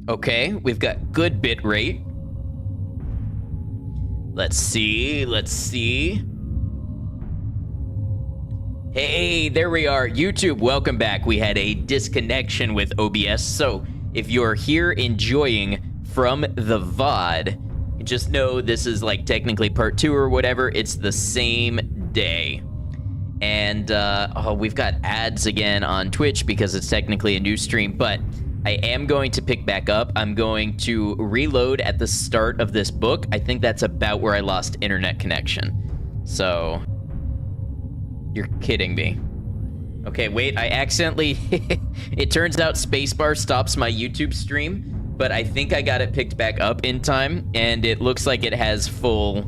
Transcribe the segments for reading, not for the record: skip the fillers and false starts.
Okay, we've got good bit rate. Let's see. Hey, there we are. YouTube, welcome back. We had a disconnection with OBS, so if you're here enjoying from the VOD, just know this is like technically part 2 or whatever. It's the same day. And we've got ads again on Twitch because it's technically a new stream, but I am going to pick back up. I'm going to reload at the start of this book. I think that's about where I lost internet connection. So, you're kidding me. Okay, wait, I accidentally... It turns out spacebar stops my YouTube stream, but I think I got it picked back up in time, and it looks like it has full...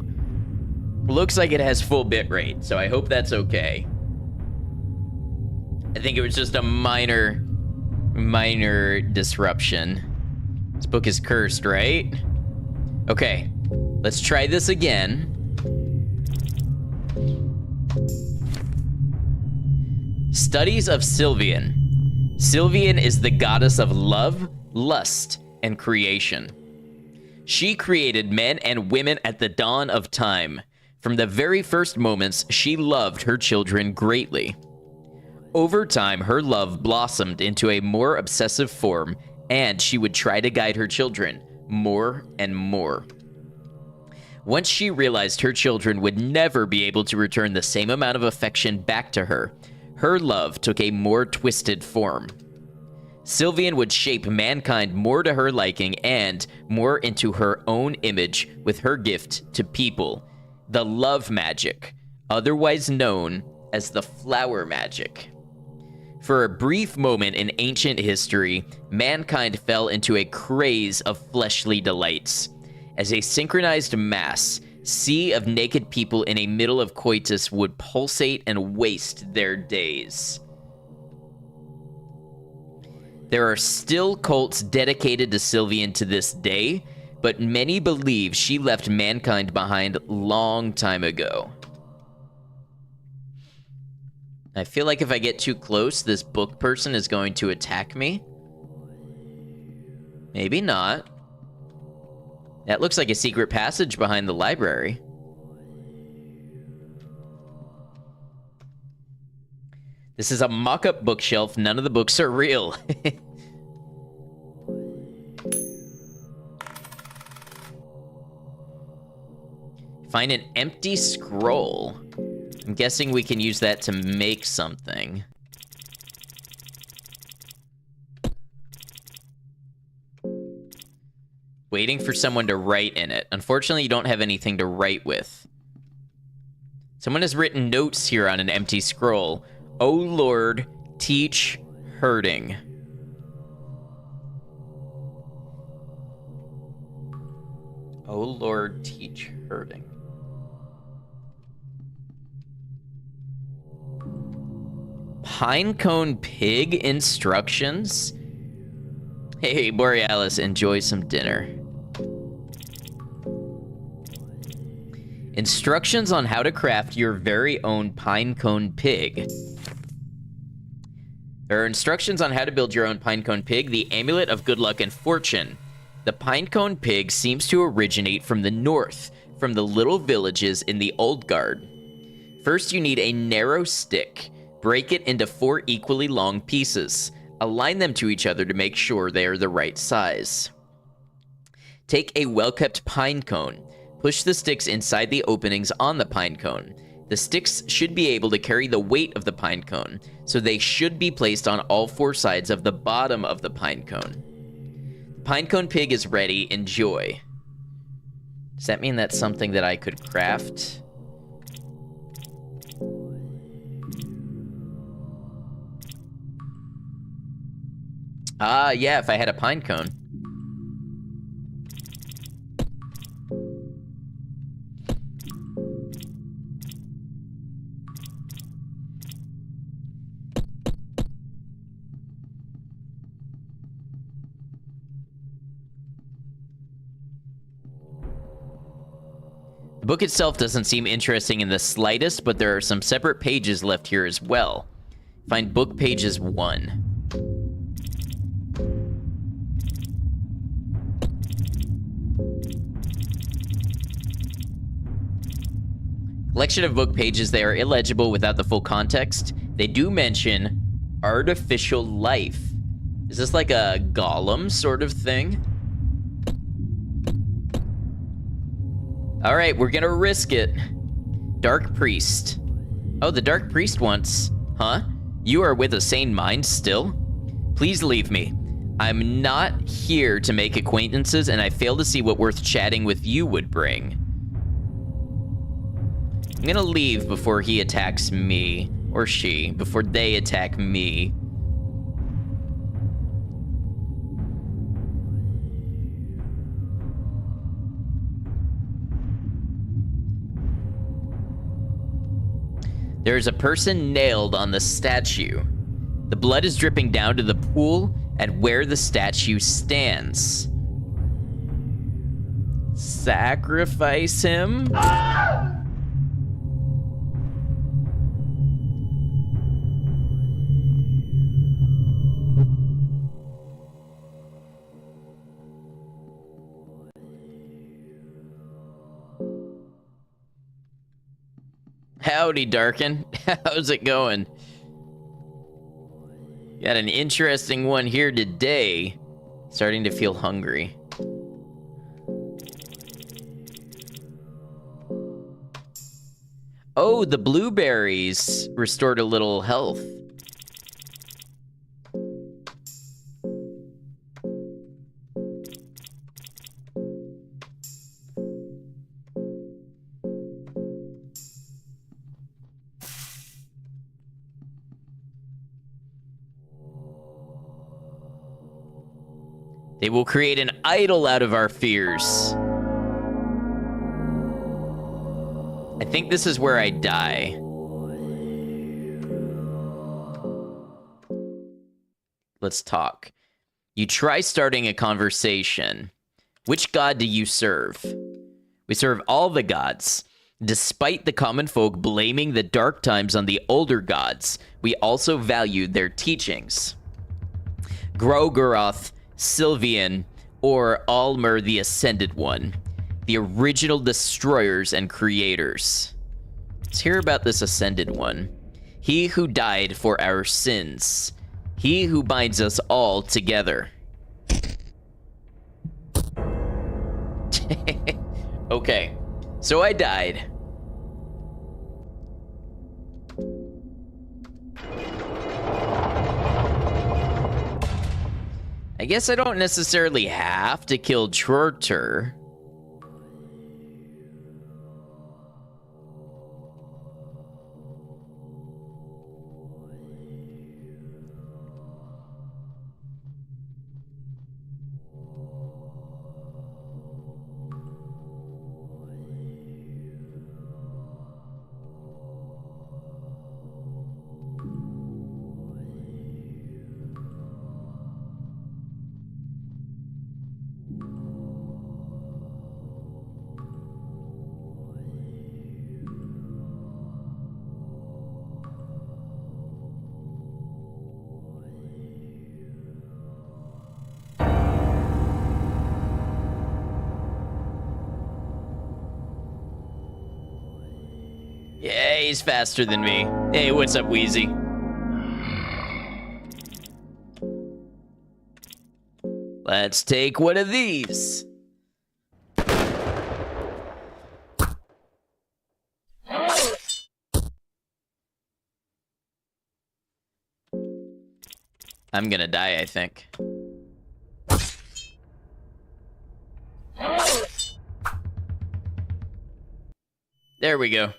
bit rate, so I hope that's okay. I think it was just a minor disruption. This book is cursed, right? Okay, let's try this again. Studies of Sylvian. Sylvian is the goddess of love, lust, and creation. She created men and women at the dawn of time. From the very first moments, she loved her children greatly. Over time, her love blossomed into a more obsessive form, and she would try to guide her children more and more. Once she realized her children would never be able to return the same amount of affection back to her, her love took a more twisted form. Sylvian would shape mankind more to her liking and more into her own image with her gift to people, the love magic, otherwise known as the flower magic. For a brief moment in ancient history, mankind fell into a craze of fleshly delights. As a synchronized mass, sea of naked people in a middle of coitus would pulsate and waste their days. There are still cults dedicated to Sylvian to this day, but many believe she left mankind behind long time ago. I feel like if I get too close, this book person is going to attack me. Maybe not. That looks like a secret passage behind the library. This is a mock-up bookshelf. None of the books are real. Find an empty scroll. I'm guessing we can use that to make something. Waiting for someone to write in it. Unfortunately, you don't have anything to write with. Someone has written notes here on an empty scroll. Oh Lord, teach hurting. Oh Lord, teach hurting. Pinecone pig instructions? Hey, Borealis, enjoy some dinner. Instructions on how to craft your very own pinecone pig. There are instructions on how to build your own pinecone pig, the amulet of good luck and fortune. The pinecone pig seems to originate from the north, from the little villages in the Old Guard. First, you need a narrow stick. Break it into 4 equally long pieces. Align them to each other to make sure they are the right size. Take a well-kept pine cone. Push the sticks inside the openings on the pine cone. The sticks should be able to carry the weight of the pine cone, so they should be placed on all 4 sides of the bottom of the pine cone. The pinecone pig is ready. Enjoy. Does that mean that's something that I could craft? Yeah, if I had a pine cone. The book itself doesn't seem interesting in the slightest, but there are some separate pages left here as well. Find book pages 1. Collection of book pages. They are illegible without the full context. They do mention artificial life. Is this like a golem sort of thing? All right, we're gonna risk it. Dark Priest. Oh, the Dark Priest wants... Huh? You are with a sane mind still? Please leave me. I'm not here to make acquaintances, and I fail to see what worth chatting with you would bring. I'm gonna leave before he attacks me. Or she. Before they attack me. There is a person nailed on the statue. The blood is dripping down to the pool at where the statue stands. Sacrifice him? Howdy, Darkin. How's it going? Got an interesting one here today. Starting to feel hungry. Oh, the blueberries restored a little health. They will create an idol out of our fears. I think this is where I die. Let's talk. You try starting a conversation. Which god do you serve? We serve all the gods. Despite the common folk blaming the dark times on the older gods, we also valued their teachings. Groguroth, Sylvian, or Almer the Ascended One, the original destroyers and creators. Let's hear about this Ascended One. He who died for our sins. He who binds us all together. Okay, so I died. I guess I don't necessarily have to kill Chorter. Yeah, he's faster than me. Hey, what's up, Wheezy? Let's take one of these. I'm gonna die, I think. There we go.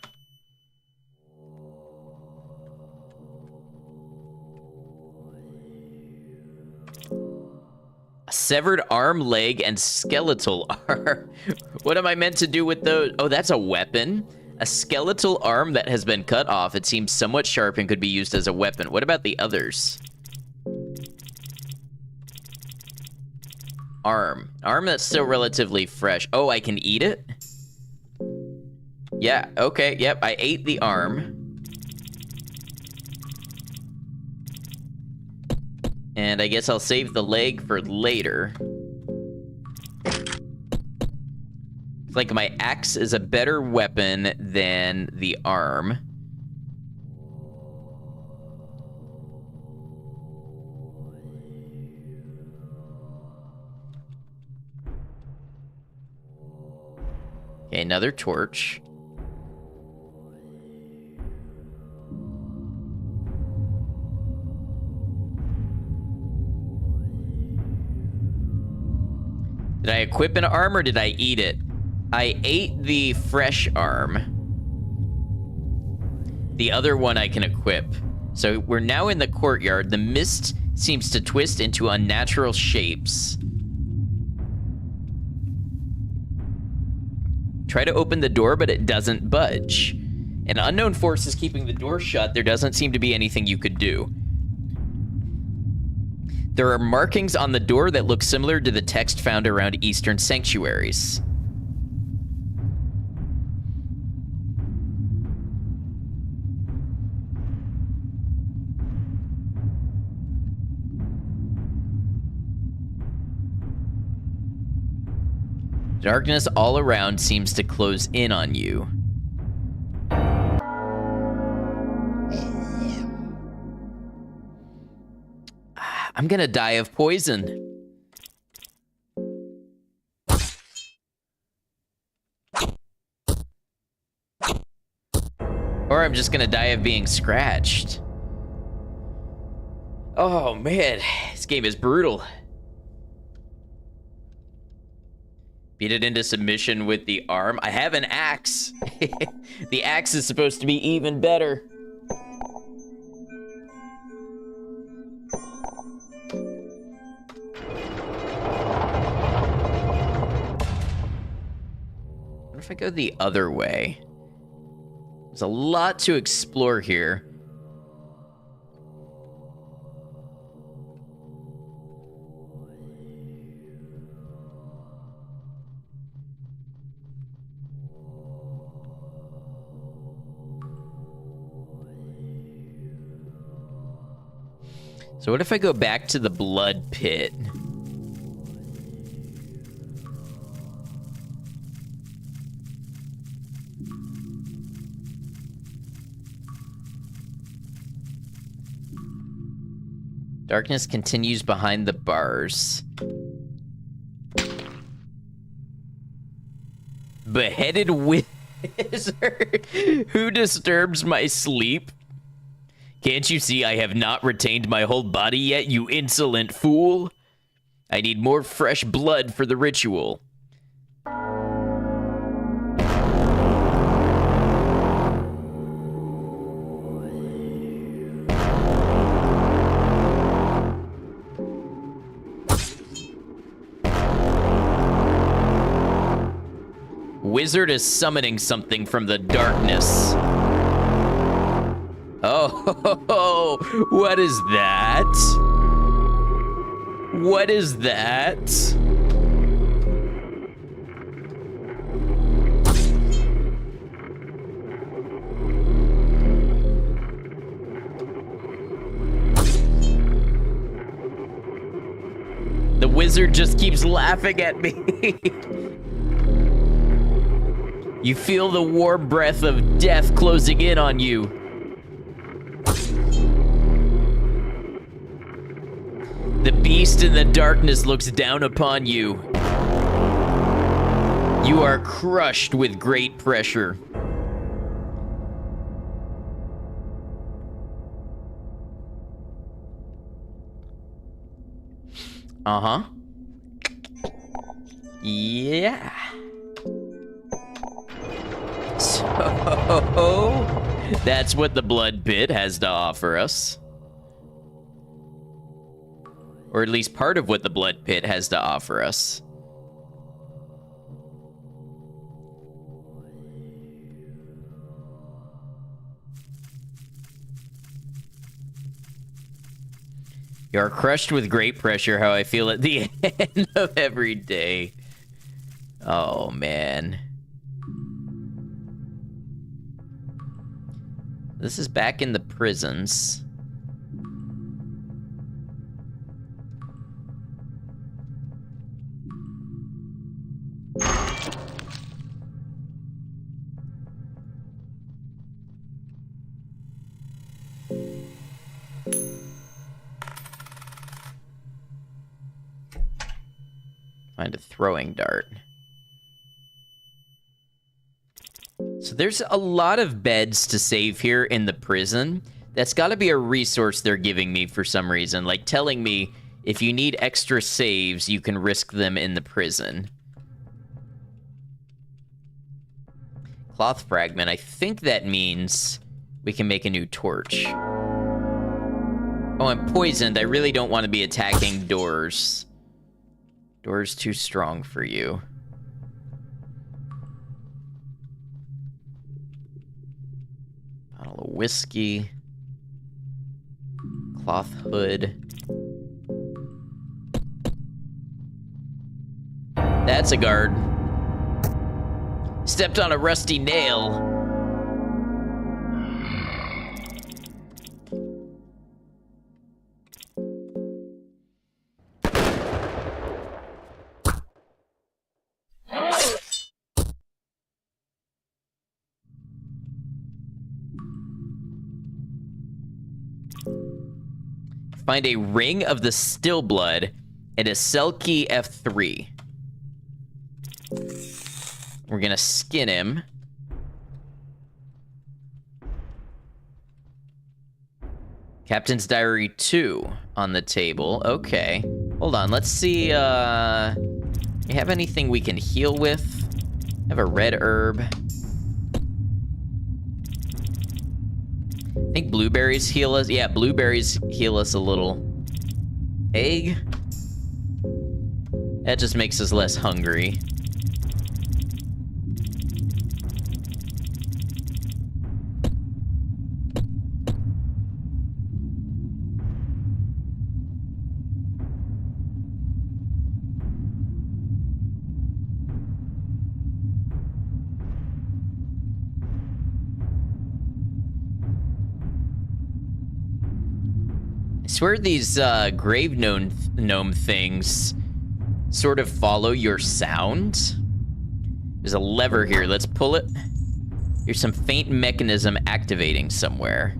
A severed arm, leg, and skeletal arm. What am I meant to do with those? Oh, that's a weapon? A skeletal arm that has been cut off. It seems somewhat sharp and could be used as a weapon. What about the others? Arm. Arm that's still relatively fresh. Oh, I can eat it? Yeah, okay, yep, I ate the arm. And I guess I'll save the leg for later. It's like my axe is a better weapon than the arm. Okay, another torch. Did I equip an arm or did I eat it? I ate the fresh arm. The other one I can equip. So we're now in the courtyard. The mist seems to twist into unnatural shapes. Try to open the door, but it doesn't budge. An unknown force is keeping the door shut. There doesn't seem to be anything you could do. There are markings on the door that look similar to the text found around Eastern sanctuaries. Darkness all around seems to close in on you. I'm gonna die of poison. Or I'm just gonna die of being scratched. Oh man, this game is brutal. Beat it into submission with the arm. I have an axe. The axe is supposed to be even better. What if I go the other way? There's a lot to explore here. So what if I go back to the blood pit? Darkness continues behind the bars. Beheaded wizard. Who disturbs my sleep? Can't you see I have not retained my whole body yet, you insolent fool? I need more fresh blood for the ritual. Wizard is summoning something from the darkness. Oh, what is that? What is that? The wizard just keeps laughing at me. You feel the warm breath of death closing in on you. The beast in the darkness looks down upon you. You are crushed with great pressure. Uh-huh. Yeah. So, that's what the blood pit has to offer us. Or at least part of what the blood pit has to offer us. You are crushed with great pressure, how I feel at the end of every day. Oh, man. This is back in the prisons. Find a throwing dart. So there's a lot of beds to save here in the prison. That's got to be a resource they're giving me for some reason. Like telling me if you need extra saves, you can risk them in the prison. Cloth fragment. I think that means we can make a new torch. Oh, I'm poisoned. I really don't want to be attacking doors. Door's too strong for you. Bottle of whiskey. Cloth hood. That's a guard. Stepped on a rusty nail. Find a ring of the still blood and a cell key F3. We're gonna skin him. Captain's Diary 2 on the table. Okay. Hold on, let's see, you have anything we can heal with? Have a red herb. I think blueberries heal us. Yeah, blueberries heal us a little. Egg? That just makes us less hungry. I swear these grave gnome things sort of follow your sound. There's a lever here. Let's pull it. Here's some faint mechanism activating somewhere.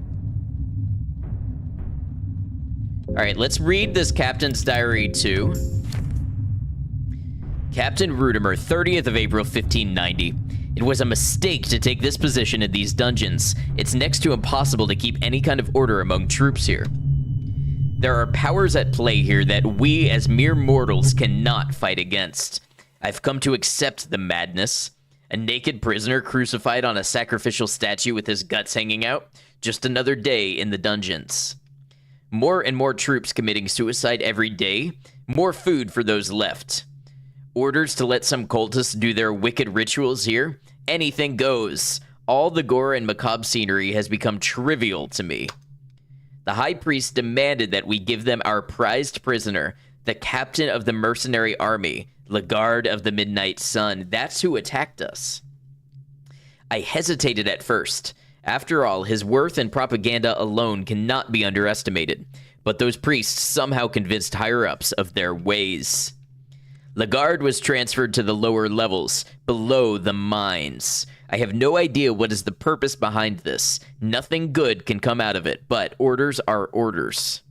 All right, let's read this Captain's Diary 2. Captain Rudimer, 30th of April, 1590. It was a mistake to take this position in these dungeons. It's next to impossible to keep any kind of order among troops here. There are powers at play here that we as mere mortals cannot fight against. I've come to accept the madness. A naked prisoner crucified on a sacrificial statue with his guts hanging out. Just another day in the dungeons. More and more troops committing suicide every day. More food for those left. Orders to let some cultists do their wicked rituals here. Anything goes. All the gore and macabre scenery has become trivial to me. The high priest demanded that we give them our prized prisoner, the captain of the mercenary army, Lagarde of the Midnight Sun. That's who attacked us. I hesitated at first. After all, his worth and propaganda alone cannot be underestimated. But those priests somehow convinced higher-ups of their ways. Lagarde was transferred to the lower levels, below the mines. I have no idea what is the purpose behind this. Nothing good can come out of it, but orders are orders.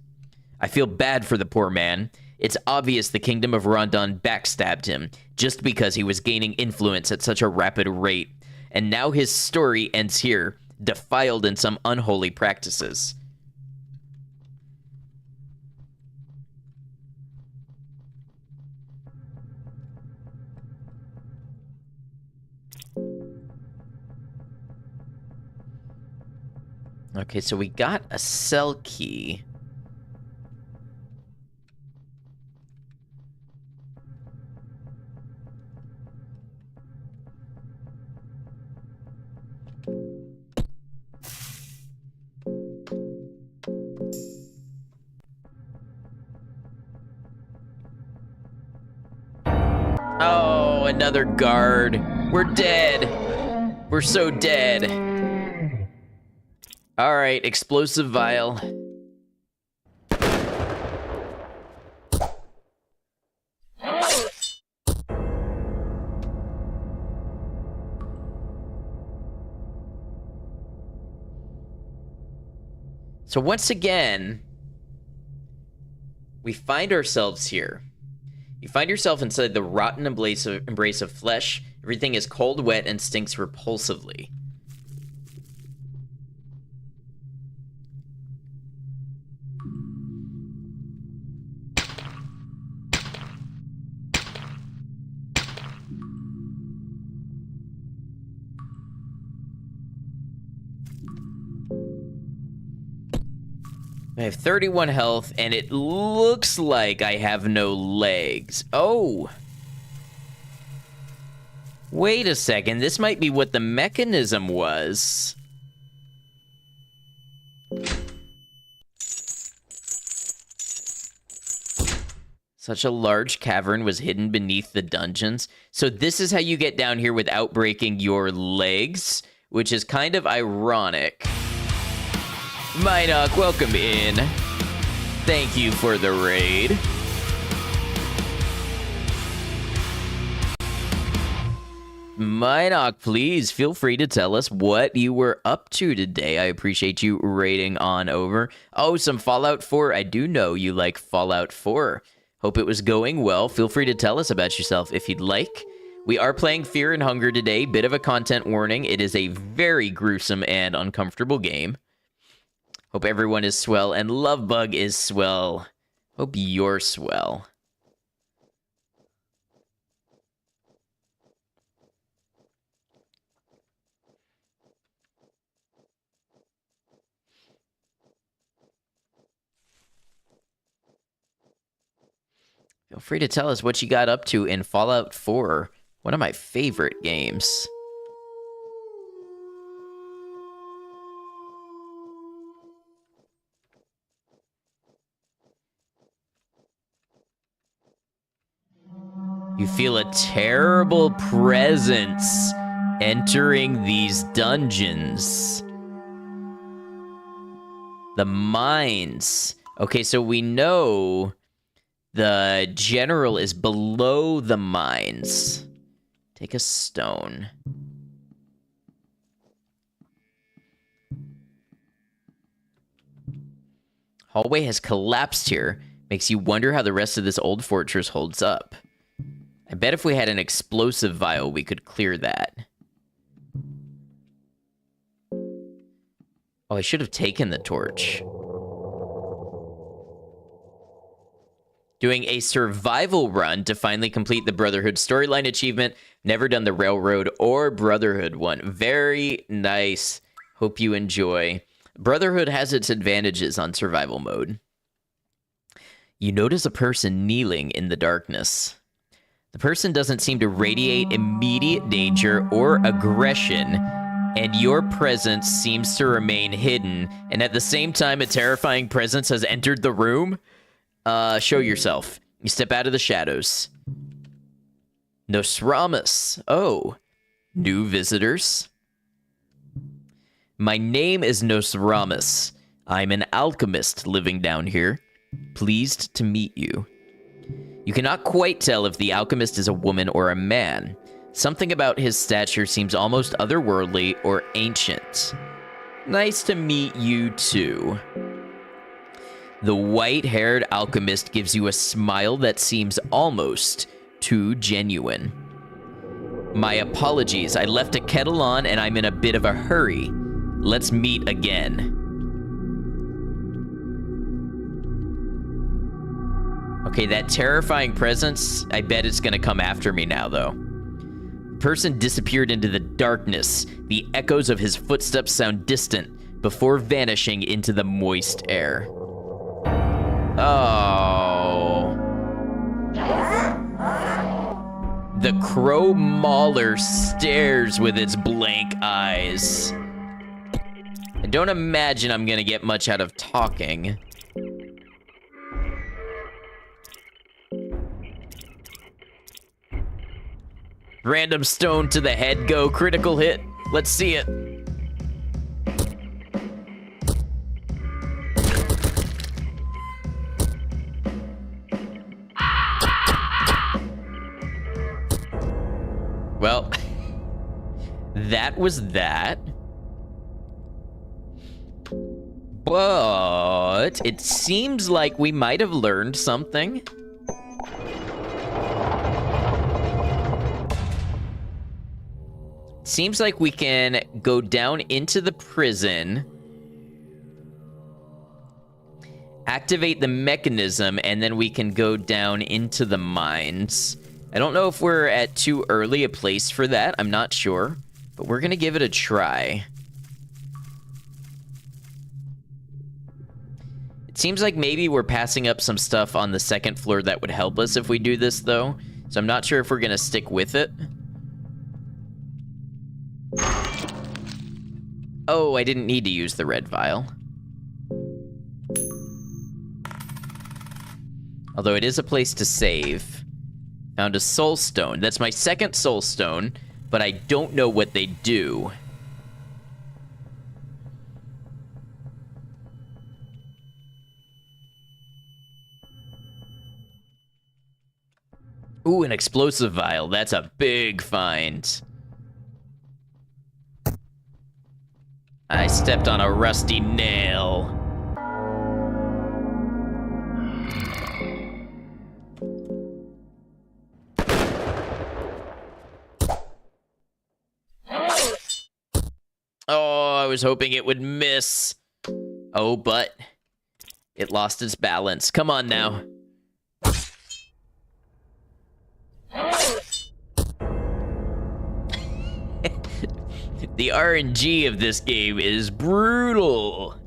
I feel bad for the poor man. It's obvious the Kingdom of Rondon backstabbed him, just because he was gaining influence at such a rapid rate. And now his story ends here, defiled in some unholy practices. Okay, so we got a cell key. Oh, another guard. We're dead. We're so dead. All right, explosive vial. So once again, we find ourselves here You find yourself inside the rotten embrace of flesh. Everything is cold, wet, and stinks repulsively. I have 31 health, and it looks like I have no legs. Oh. Wait a second. This might be what the mechanism was. Such a large cavern was hidden beneath the dungeons. So this is how you get down here without breaking your legs, which is kind of ironic. Minoc, welcome in. Thank you for the raid. Minoc, please feel free to tell us what you were up to today. I appreciate you raiding on over. Oh, some Fallout 4. I do know you like Fallout 4. Hope it was going well. Feel free to tell us about yourself if you'd like. We are playing Fear and Hunger today. Bit of a content warning. It is a very gruesome and uncomfortable game. Hope everyone is swell, and Lovebug is swell. Hope you're swell. Feel free to tell us what you got up to in Fallout 4, one of my favorite games. You feel a terrible presence entering these dungeons. The mines. Okay, so we know the general is below the mines. Take a stone. Hallway has collapsed here. Makes you wonder how the rest of this old fortress holds up. I bet if we had an explosive vial, we could clear that. Oh, I should have taken the torch. Doing a survival run to finally complete the Brotherhood storyline achievement. Never done the Railroad or Brotherhood one. Very nice. Hope you enjoy. Brotherhood has its advantages on survival mode. You notice a person kneeling in the darkness. The person doesn't seem to radiate immediate danger or aggression, and your presence seems to remain hidden, and at the same time a terrifying presence has entered the room. Show yourself. You step out of the shadows. Nosramus. Oh, new visitors. My name is Nosramus. I'm an alchemist living down here. Pleased to meet you. You cannot quite tell if the alchemist is a woman or a man. Something about his stature seems almost otherworldly or ancient. Nice to meet you too. The white-haired alchemist gives you a smile that seems almost too genuine. My apologies, I left a kettle on and I'm in a bit of a hurry. Let's meet again. Okay, that terrifying presence, I bet it's gonna come after me now, though. Person disappeared into the darkness. The echoes of his footsteps sound distant before vanishing into the moist air. Oh. The crow mauler stares with its blank eyes. I don't imagine I'm gonna get much out of talking. Random stone to the head, go. Critical hit. Let's see it. Well, that was that. But it seems like we might have learned something. seems like we can go down into the prison, activate the mechanism, and then we can go down into the mines. I don't know if we're at too early a place for that. I'm not sure, but we're gonna give it a try. It seems like maybe we're passing up some stuff on the second floor that would help us if we do this, though. So I'm not sure if we're gonna stick with it. Oh, I didn't need to use the red vial. Although it is a place to save. Found a soul stone. That's my second soul stone, but I don't know what they do. Ooh, an explosive vial. That's a big find. I stepped on a rusty nail. Oh, I was hoping it would miss. Oh, but it lost its balance. Come on now. The RNG of this game is brutal.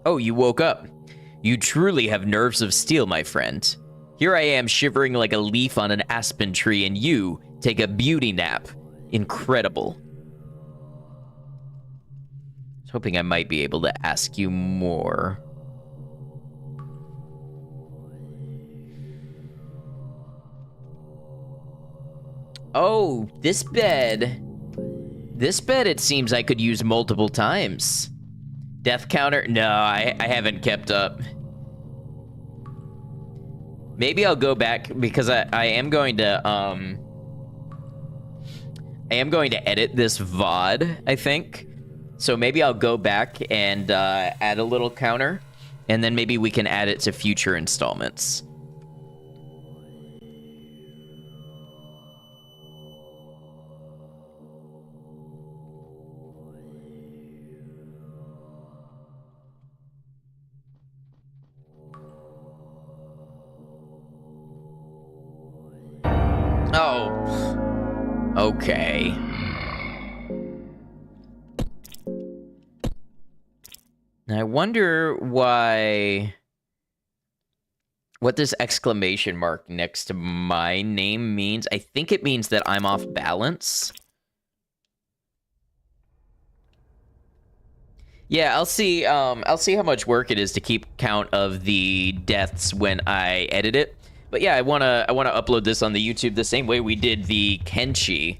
Oh, you woke up. You truly have nerves of steel, my friend. Here I am shivering like a leaf on an aspen tree, and you take a beauty nap. Incredible. I was hoping I might be able to ask you more. Oh, this bed. This bed, it seems I could use multiple times. Death counter? No, I haven't kept up. Maybe I'll go back because I am going to edit this VOD, I think. So maybe I'll go back and add a little counter, and then maybe we can add it to future installments. Oh. Okay. I wonder what this exclamation mark next to my name means. I think it means that I'm off balance. Yeah, I'll see how much work it is to keep count of the deaths when I edit it. But yeah, I wanna upload this on the YouTube the same way we did the Kenshi.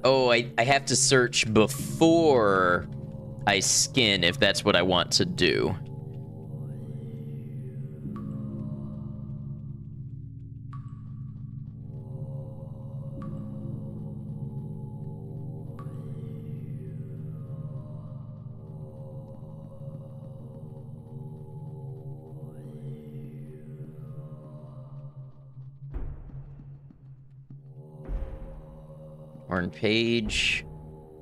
Oh, I have to search before I skin if that's what I want to do. Horn page.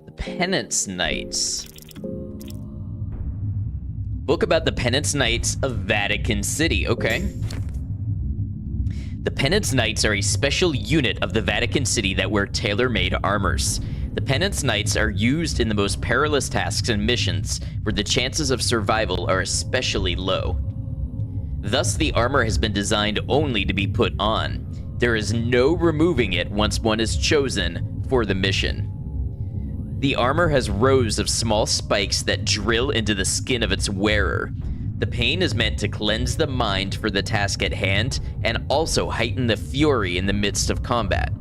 The Penance Knights. Book about the Penance Knights of Vatican City. Okay. The Penance Knights are a special unit of the Vatican City that wear tailor-made armors. The Penance Knights are used in the most perilous tasks and missions where the chances of survival are especially low. Thus, the armor has been designed only to be put on. There is no removing it once one is chosen for the mission. The armor has rows of small spikes that drill into the skin of its wearer. The pain is meant to cleanse the mind for the task at hand and also heighten the fury in the midst of combat.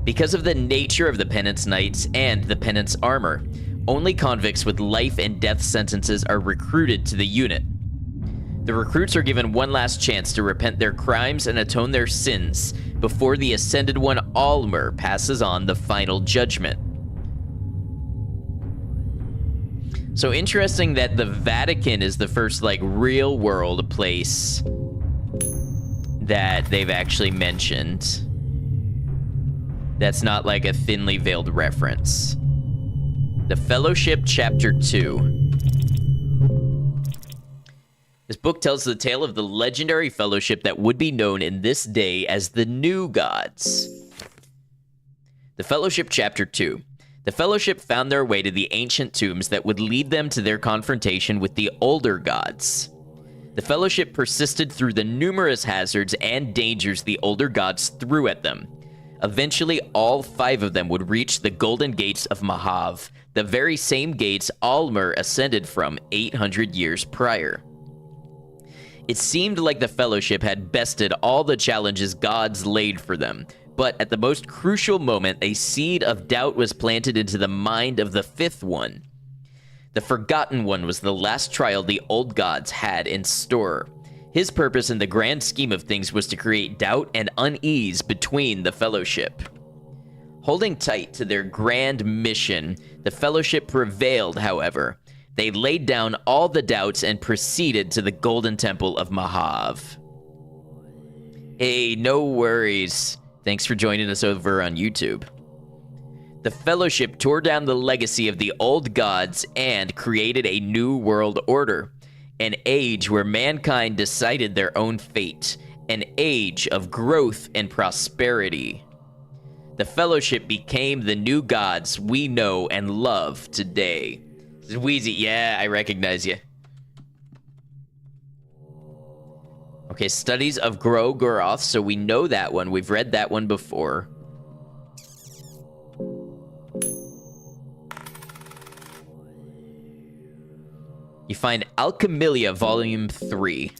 Because of the nature of the penance knights and the penance armor, only convicts with life and death sentences are recruited to the unit. The recruits are given one last chance to repent their crimes and atone their sins before the Ascended One Almer passes on the final judgment. So interesting that the Vatican is the first, like, real-world place that they've actually mentioned. That's not like a thinly veiled reference. The Fellowship, Chapter 2. This book tells the tale of the legendary fellowship that would be known in this day as the New Gods. The Fellowship, Chapter 2. The Fellowship found their way to the ancient tombs that would lead them to their confrontation with the older gods. The Fellowship persisted through the numerous hazards and dangers the older gods threw at them. Eventually, all 5 of them would reach the Golden Gates of Mahav, the very same gates Almer ascended from 800 years prior. It seemed like the Fellowship had bested all the challenges gods laid for them, but at the most crucial moment, a seed of doubt was planted into the mind of the 5th one. The Forgotten One was the last trial the old gods had in store. His purpose in the grand scheme of things was to create doubt and unease between the Fellowship. Holding tight to their grand mission, the Fellowship prevailed, however. They laid down all the doubts and proceeded to the Golden Temple of Mahav. Hey, no worries. Thanks for joining us over on YouTube. The Fellowship tore down the legacy of the old gods and created a new world order. An age where mankind decided their own fate. An age of growth and prosperity. The Fellowship became the new gods we know and love today. Wheezy, yeah, I recognize you. Okay, Studies of Goroth, so we know that one. We've read that one before. You find Alchemilia, Volume 3.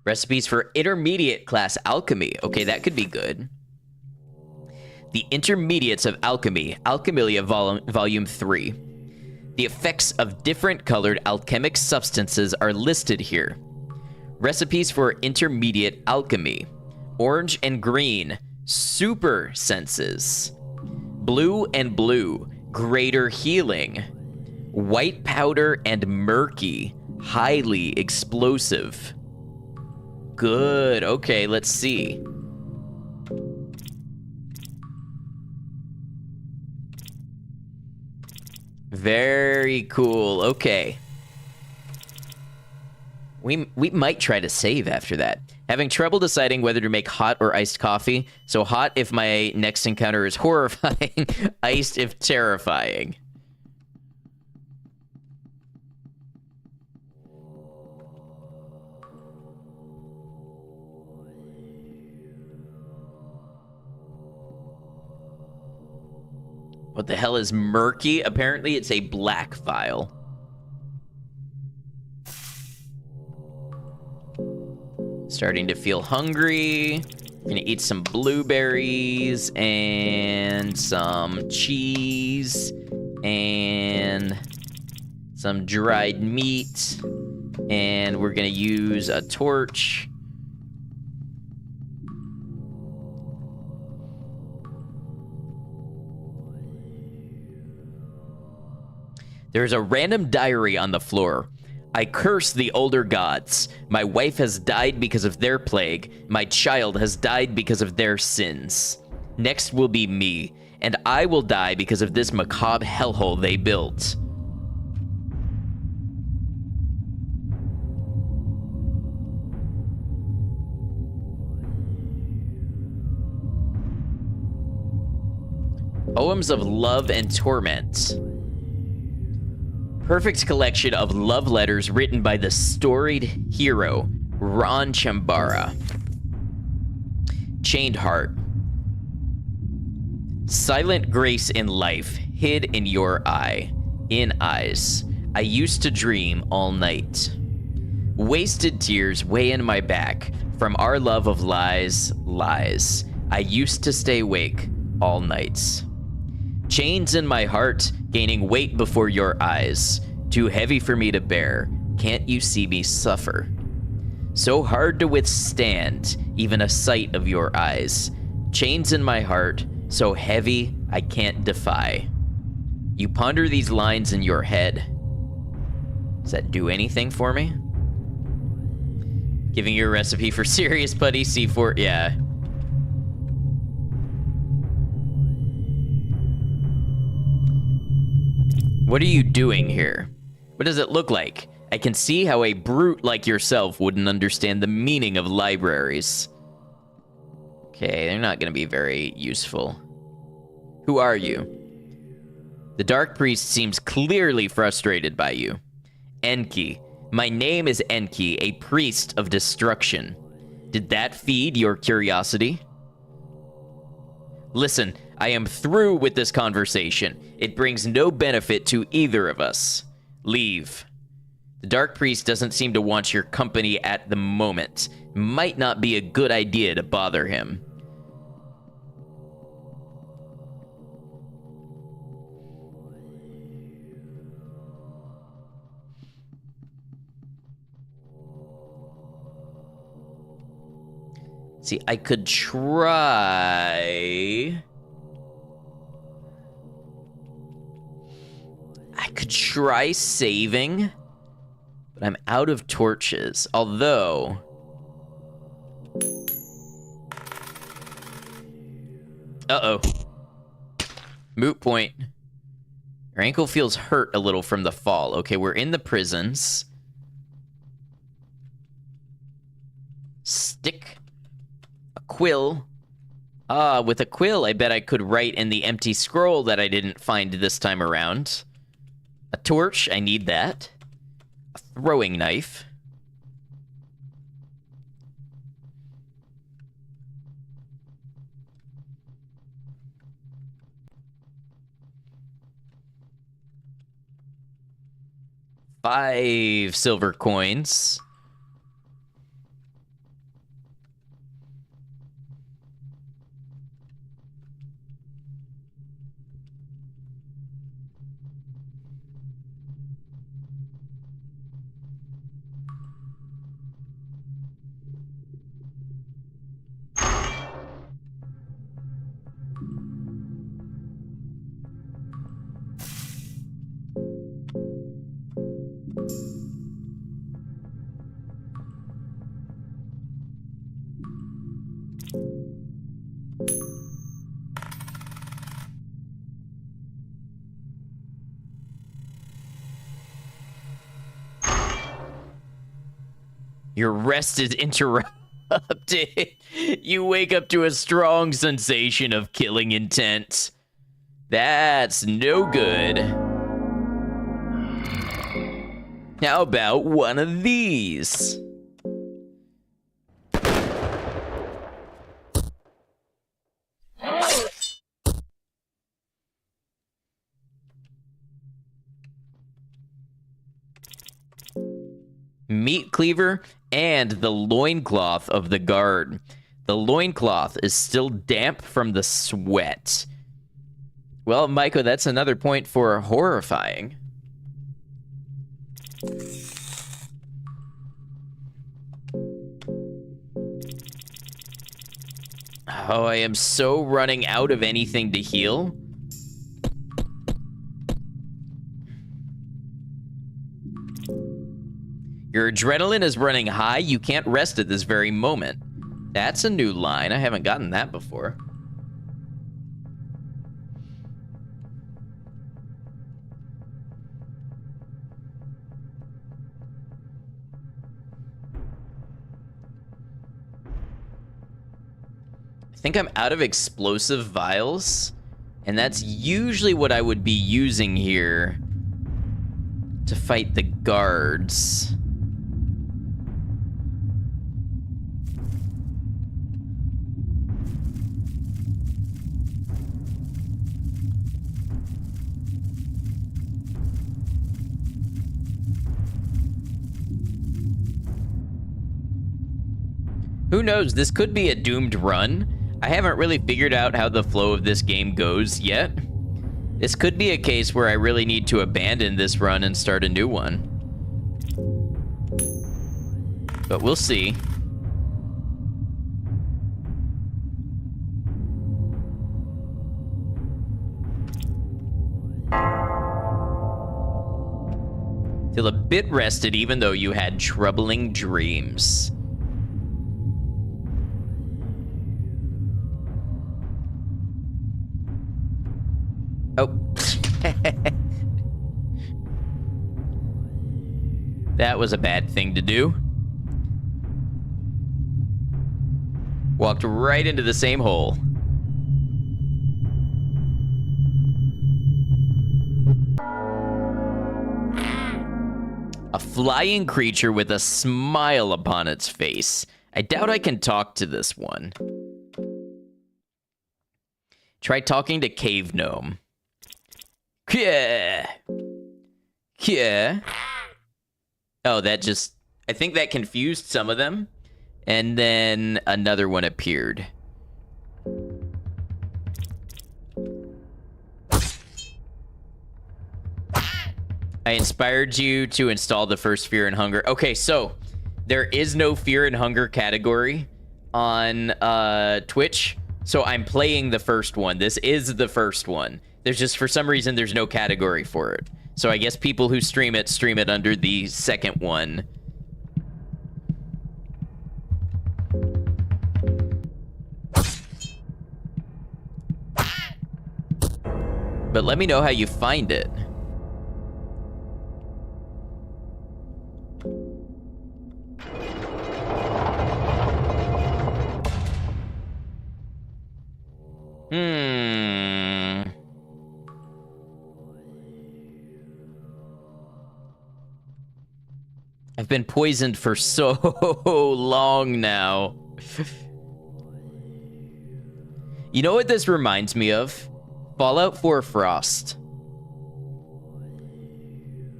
Recipes for intermediate class alchemy. Okay, that could be good. The Intermediates of Alchemy, Alchemilia, Volume 3. The effects of different colored alchemic substances are listed here. Recipes for intermediate alchemy. Orange and green, super senses. Blue and blue, greater healing. White powder and murky, highly explosive. Good, okay, let's see. Very cool, okay. We might try to save after that. Having trouble deciding whether to make hot or iced coffee. So hot if my next encounter is horrifying, iced if terrifying. What the hell is murky? Apparently it's a black file. Starting to feel hungry. Gonna eat some blueberries and some cheese and some dried meat. And we're gonna use a torch. There's a random diary on the floor. I curse the older gods. My wife has died because of their plague. My child has died because of their sins. Next will be me, and I will die because of this macabre hellhole they built. Poems of Love and Torment. Perfect collection of love letters written by the storied hero, Ron Chambara. Chained Heart. Silent grace in life, hid in your eye, in eyes. I used to dream all night. Wasted tears weigh in my back from our love of lies, lies. I used to stay awake all nights. Chains in my heart, gaining weight before your eyes. Too heavy for me to bear. Can't you see me suffer? So hard to withstand, even a sight of your eyes. Chains in my heart, so heavy I can't defy. You ponder these lines in your head. Does that do anything for me? Giving you a recipe for serious putty C4, yeah. What are you doing here? What does it look like? I can see how a brute like yourself wouldn't understand the meaning of libraries. Okay, they're not gonna be very useful. Who are you? The Dark Priest seems clearly frustrated by you. Enki. My name is Enki, a priest of destruction. Did that feed your curiosity? Listen, I am through with this conversation. It brings no benefit to either of us. Leave. The Dark Priest doesn't seem to want your company at the moment. Might not be a good idea to bother him. See, I could try... saving, but I'm out of torches. Although... Uh-oh. Moot point. Your ankle feels hurt a little from the fall. Okay, we're in the prisons. Stick. A quill. With a quill, I bet I could write in the empty scroll that I didn't find this time around. A torch, I need that. A throwing knife. Five silver coins. Your rest is interrupted. You wake up to a strong sensation of killing intent. That's no good. How about one of these? Meat cleaver and the loincloth of the guard. The loincloth is still damp from the sweat. Well, Maiko, that's another point for horrifying. Oh, I am so running out of anything to heal. Your adrenaline is running high. You can't rest at this very moment. That's a new line. I haven't gotten that before. I think I'm out of explosive vials, and that's usually what I would be using here to fight the guards. Who knows? This could be a doomed run. I haven't really figured out how the flow of this game goes yet. This could be a case where I really need to abandon this run and start a new one. But we'll see. Feel a bit rested even though you had troubling dreams. Oh. That was a bad thing to do. Walked right into the same hole. A flying creature with a smile upon its face. I doubt I can talk to this one. Try talking to Cave Gnome. Yeah. Yeah. Oh, that just... I think that confused some of them. And then another one appeared. I inspired you to install the first Fear and Hunger. Okay, so there is no Fear and Hunger category on Twitch. So I'm playing the first one. This is the first one. There's just, for some reason, there's no category for it. So I guess people who stream it under the second one. But let me know how you find it. I've been poisoned for so long now. You know what this reminds me of? Fallout 4 Frost.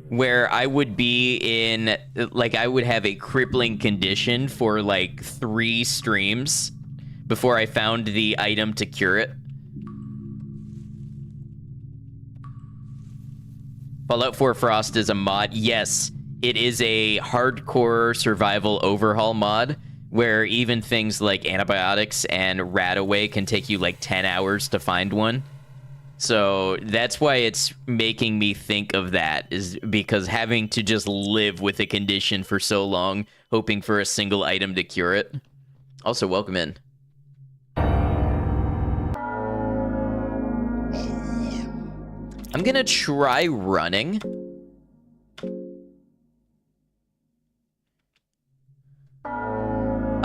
Where I would be in, like, I would have a crippling condition for, like, 3 streams before I found the item to cure it. Fallout 4 Frost is a mod. Yes, it is a hardcore survival overhaul mod where even things like antibiotics and Radaway can take you like 10 hours to find one. So that's why it's making me think of that, is because having to just live with a condition for so long, hoping for a single item to cure it. Also, welcome in. I'm gonna try running.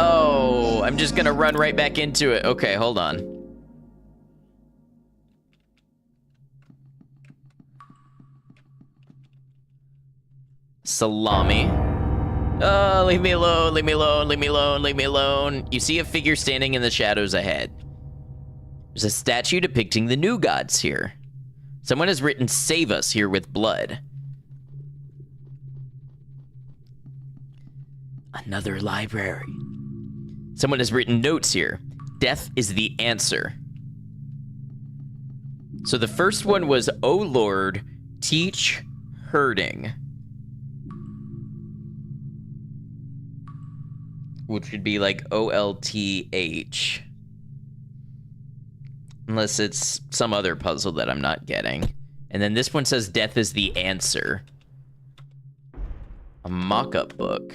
Oh, I'm just gonna run right back into it. Okay, hold on. Salami. Oh, leave me alone, leave me alone, leave me alone, leave me alone. You see a figure standing in the shadows ahead. There's a statue depicting the new gods here. Someone has written, "Save us," here with blood. Another library. Someone has written notes here. Death is the answer. So the first one was, "Oh Lord, teach hurting." Which would be like OLTH. Unless it's some other puzzle that I'm not getting. And then this one says, "Death is the answer." A mock-up book.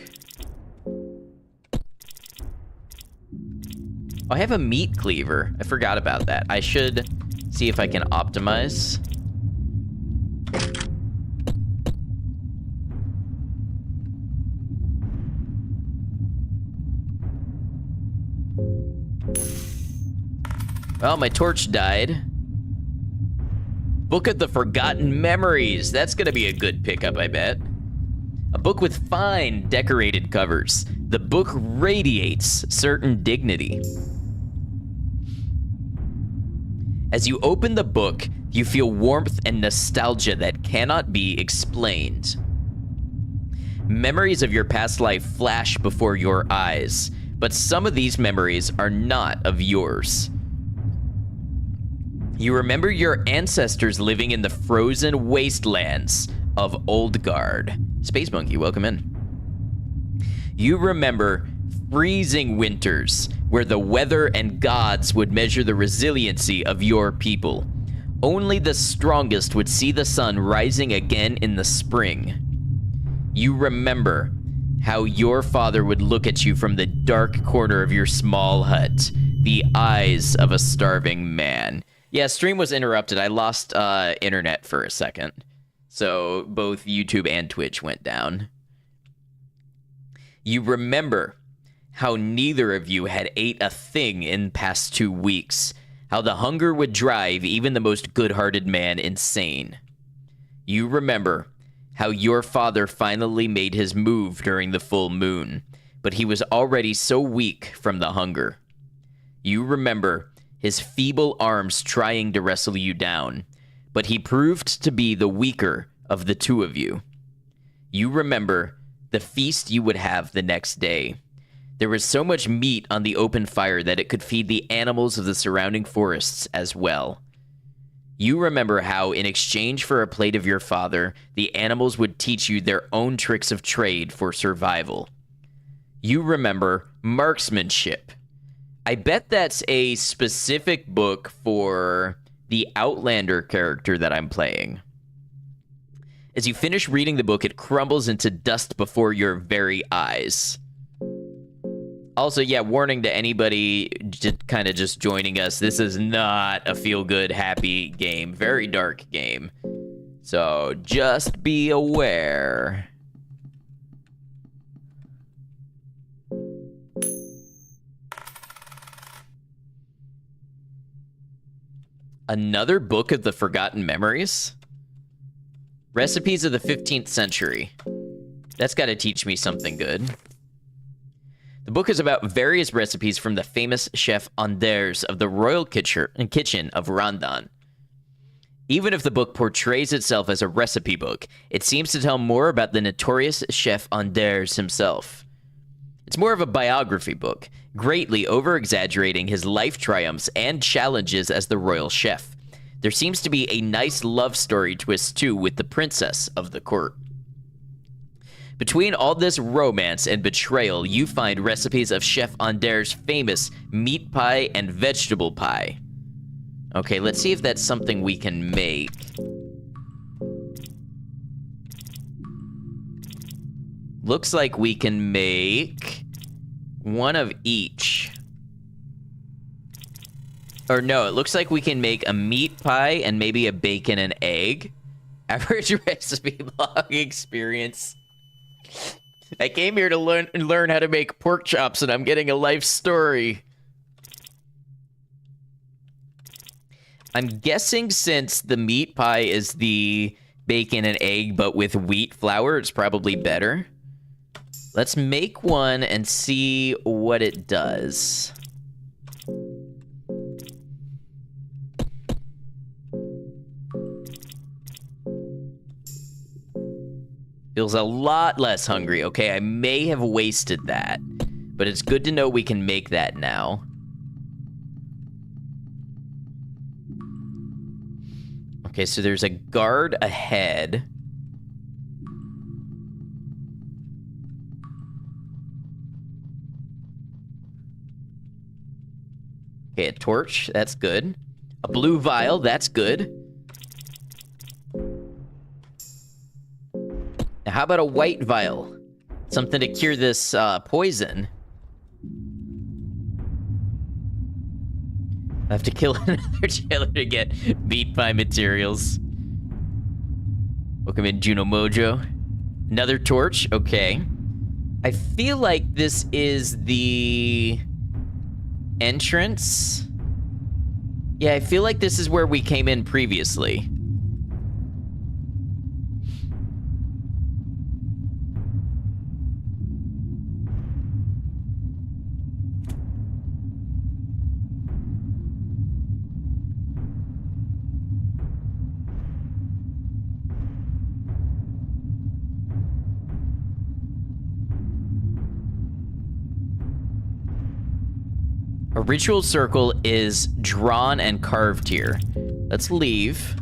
Oh, I have a meat cleaver. I forgot about that. I should see if I can optimize. Well, my torch died. Book of the Forgotten Memories. That's gonna be a good pickup, I bet. A book with fine, decorated covers. The book radiates certain dignity. As you open the book, you feel warmth and nostalgia that cannot be explained. Memories of your past life flash before your eyes, but some of these memories are not of yours. You remember your ancestors living in the frozen wastelands of Oldgard. Space Monkey, welcome in. You remember freezing winters where the weather and gods would measure the resiliency of your people. Only the strongest would see the sun rising again in the spring. You remember how your father would look at you from the dark corner of your small hut, the eyes of a starving man. Yeah, stream was interrupted. I lost internet for a second. So both YouTube and Twitch went down. You remember how neither of you had ate a thing in past 2 weeks. How the hunger would drive even the most good-hearted man insane. You remember how your father finally made his move during the full moon, but he was already so weak from the hunger. You remember his feeble arms trying to wrestle you down, but he proved to be the weaker of the two of you. You remember the feast you would have the next day. There was so much meat on the open fire that it could feed the animals of the surrounding forests as well. You remember how, in exchange for a plate of your father, the animals would teach you their own tricks of trade for survival. You remember marksmanship. I bet that's a specific book for the Outlander character that I'm playing. As you finish reading the book, it crumbles into dust before your very eyes. Also, yeah, warning to anybody kind of just joining us. This is not a feel-good, happy game. Very dark game. So just be aware. Another book of the Forgotten Memories? Recipes of the 15th century. That's got to teach me something good. The book is about various recipes from the famous chef Anders of the royal kitchen of Randon. Even if the book portrays itself as a recipe book, it seems to tell more about the notorious chef Anders himself. It's more of a biography book, greatly over-exaggerating his life triumphs and challenges as the royal chef. There seems to be a nice love story twist, too, with the princess of the court. Between all this romance and betrayal, you find recipes of Chef Anders' famous meat pie and vegetable pie. Okay, let's see if that's something we can make. Looks like we can make one of each. Or no, it looks like we can make a meat pie and maybe a bacon and egg. Average recipe, long experience. I came here to learn how to make pork chops, and I'm getting a life story. I'm guessing since the meat pie is the bacon and egg, but with wheat flour, it's probably better. Let's make one and see what it does. Feels a lot less hungry. Okay, I may have wasted that, but it's good to know we can make that now. Okay, so there's a guard ahead. Okay, a torch, that's good. A blue vial, that's good. Now, how about a white vial? Something to cure this poison. I have to kill another jailer to get meat pie materials. Welcome in, Juno Mojo. Another torch, okay. I feel like this is the entrance. Yeah, I feel like this is where we came in previously. A ritual circle is drawn and carved here. Let's leave.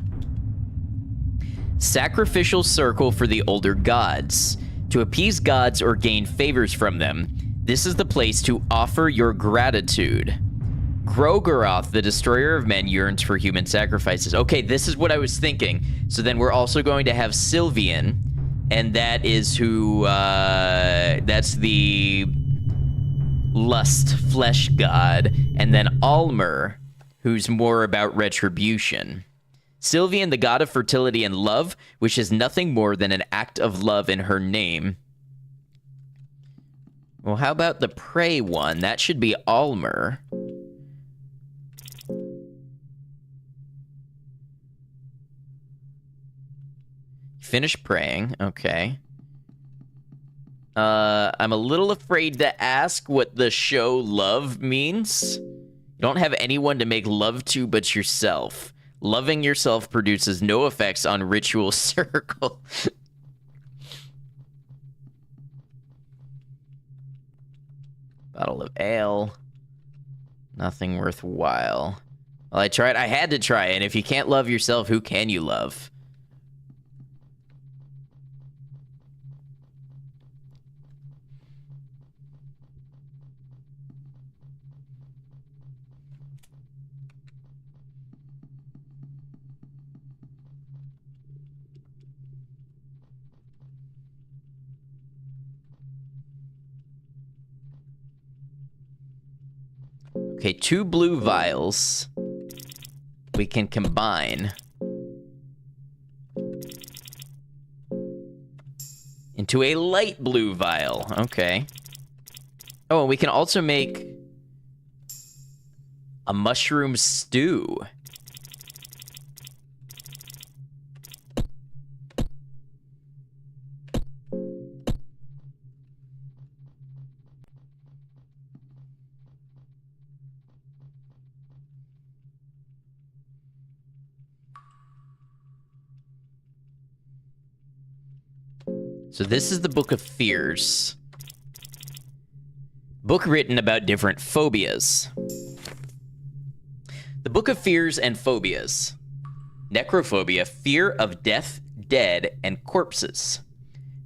Sacrificial circle for the older gods. To appease gods or gain favors from them, this is the place to offer your gratitude. Grogeroth, the destroyer of men, yearns for human sacrifices. Okay, this is what I was thinking. So then we're also going to have Sylvian, and that is who, that's the lust flesh god, and then Almer, who's more about retribution. Sylvian, the god of fertility and love, which is nothing more than an act of love in her name. Well, how about the prey one? That should be Almer. Finish praying. Okay. I'm a little afraid to ask what the show love means. You don't have anyone to make love to but yourself. Loving yourself produces no effects on ritual circle. Bottle of ale. Nothing worthwhile. Well, I tried. I had to try. And if you can't love yourself, who can you love? Okay, 2 blue vials we can combine into a light blue vial. Okay. Oh, and we can also make a mushroom stew. So this is the Book of Fears. Book written about different phobias. The Book of Fears and Phobias. Necrophobia, fear of death, dead, and corpses.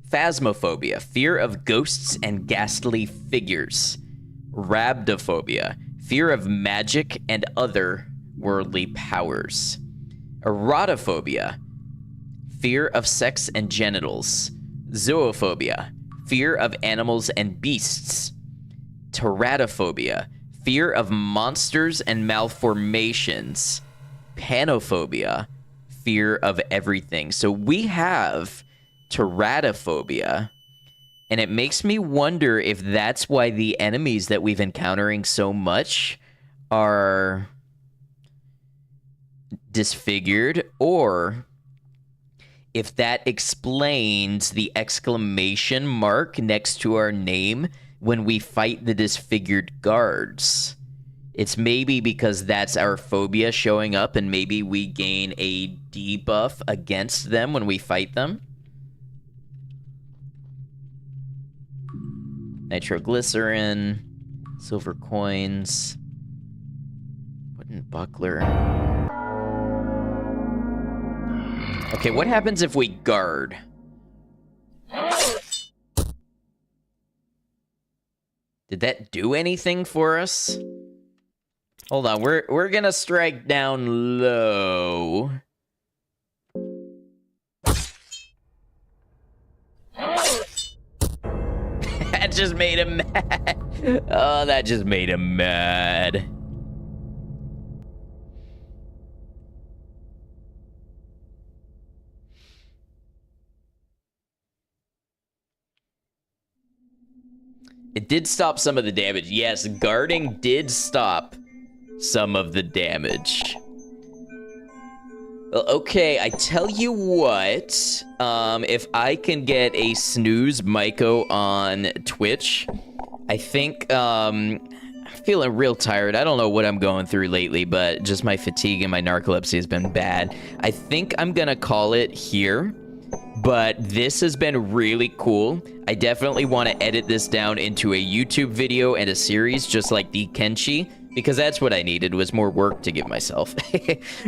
Phasmophobia, fear of ghosts and ghastly figures. Rhabdophobia, fear of magic and other worldly powers. Erotophobia, fear of sex and genitals. Zoophobia, fear of animals and beasts. Teratophobia, fear of monsters and malformations. Panophobia, fear of everything. So we have teratophobia, and it makes me wonder if that's why the enemies that we've encountering so much are disfigured, or if that explains the exclamation mark next to our name when we fight the disfigured guards. It's maybe because that's our phobia showing up, and maybe we gain a debuff against them when we fight them. Nitroglycerin, silver coins, wooden buckler. Okay, what happens if we guard? Did that do anything for us? Hold on, we're gonna strike down low. That just made him mad. Oh, that just made him mad. It did stop some of the damage. Yes, guarding did stop some of the damage. Well, okay, I tell you what. If I can get a snooze Myco on Twitch, I think, I'm feeling real tired. I don't know what I'm going through lately, but just my fatigue and my narcolepsy has been bad. I think I'm gonna call it here. But this has been really cool. I definitely want to edit this down into a YouTube video and a series, just like the Kenshi. because that's what I needed, was more work to give myself.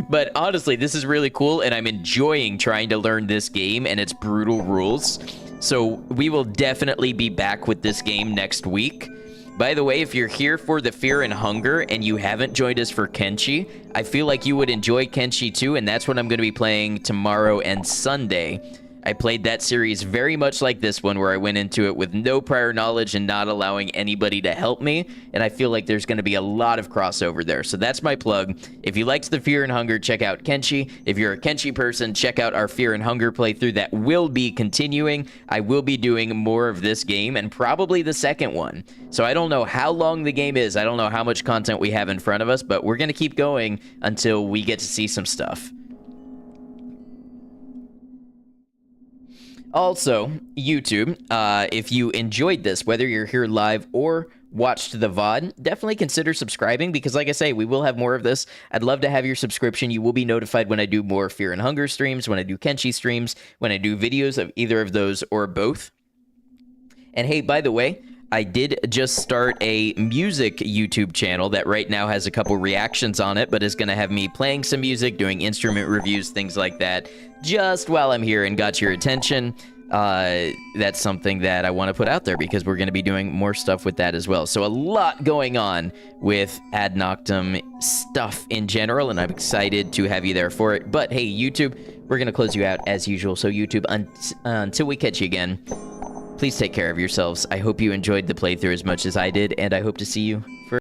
But honestly, this is really cool, and I'm enjoying trying to learn this game and its brutal rules. So we will definitely be back with this game next week. By the way, if you're here for the Fear and Hunger and you haven't joined us for Kenshi, I feel like you would enjoy Kenshi too, and that's what I'm going to be playing tomorrow and Sunday. I played that series very much like this one, where I went into it with no prior knowledge and not allowing anybody to help me, and I feel like there's going to be a lot of crossover there. So that's my plug. If you liked the Fear and Hunger, check out Kenshi. If you're a Kenshi person, check out our Fear and Hunger playthrough that will be continuing. I will be doing more of this game, and probably the second one. So I don't know how long the game is. I don't know how much content we have in front of us, but we're going to keep going until we get to see some stuff. Also, YouTube, if you enjoyed this, whether you're here live or watched the VOD, definitely consider subscribing, because like I say, we will have more of this. I'd love to have your subscription. You will be notified when I do more Fear and Hunger streams, when I do Kenshi streams, when I do videos of either of those or both. And hey, by the way, I did just start a music YouTube channel that right now has a couple reactions on it, but is going to have me playing some music, doing instrument reviews, things like that, just while I'm here and got your attention. That's something that I want to put out there, because we're going to be doing more stuff with that as well. So a lot going on with Ad Noctem stuff in general, and I'm excited to have you there for it. But hey, YouTube, we're going to close you out as usual. So YouTube, until we catch you again, please take care of yourselves. I hope you enjoyed the playthrough as much as I did, and I hope to see you for